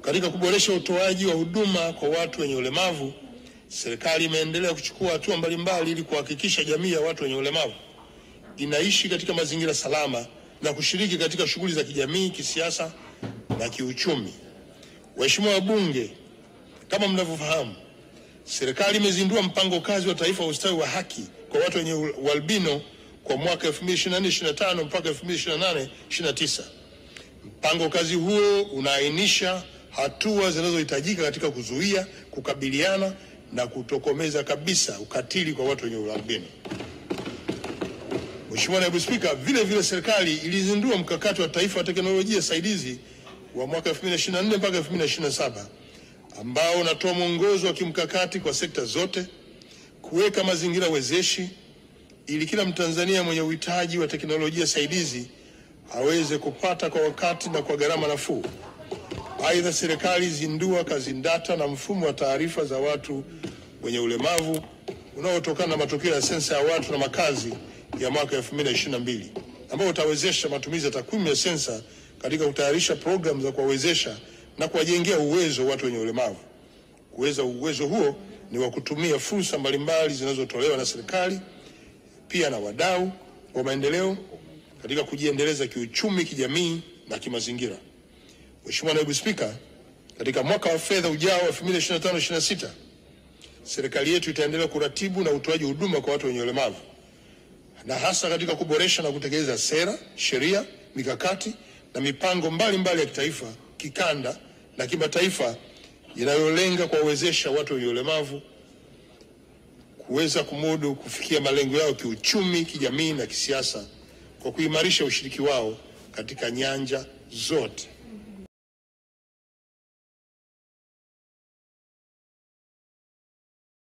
Katika kuboresha utoaji wa huduma kwa watu wenye ulemavu, serikali imeendelea kuchukua hatua mbalimbali ili kuhakikisha jamii ya watu wenye ulemavu inaishi katika mazingira salama na kushiriki katika shughuli za kijamii, kisiasa na kiuchumi. Waheshimiwa wabunge, kama mnavyofahamu, serikali imezindua mpango kazi wa taifa wa ustawi wa haki kwa watu wenye ualbino kwa mwaka 2024-2025 mpaka 2028-2029. Mpango kazi huo unaainisha hatua zinazohitajika katika kuzuia, kukabiliana na kutokomeza kabisa ukatili kwa watu wenye ualbino. Mheshimiwa Naibu Spika, vile serikali ilizindua mkakati wa taifa wa teknolojia saidizi wa mwaka 2024 mpaka 2027 ambao unatoa mwongozo wa kimkakati kwa sekta zote, kuweka mazingira wezeshi ili kila Mtanzania mwenye uhitaji wa teknolojia saidizi aweze kupata kwa wakati na kwa gharama nafuu. Aidha, serikali izindua kazindata na mfumo wa taarifa za watu wenye ulemavu unaotokana na matokeo ya sensa ya watu na makazi ya mwaka 2022 ambao utawezesha matumizi ya takwimu ya sensa katika kutayarisha programu za kuwawezesha na kuwajengea uwezo watu wenye ulemavu. Uwezo huo ni wa kutumia fursa mbalimbali zinazotolewa na serikali pia na wadau wa maendeleo katika kujiendeleza kiuchumi, kijamii na kimazingira. Mheshimiwa Naibu Spika, katika mwaka wa fedha ujao 2025-26 serikali yetu itaendelea kuratibu na utoaji huduma kwa watu wenye ulemavu, na hasa katika kuboresha na kutekeleza sera, sheria, mikakati na mipango mbalimbali ya kitaifa, kikanda na kimataifa inayolenga kuwawezesha watu wenye ulemavu kuweza kumudu kufikia malengo yao kiuchumi, kijamii na kisiasa kwa kuimarisha ushiriki wao katika nyanja zote.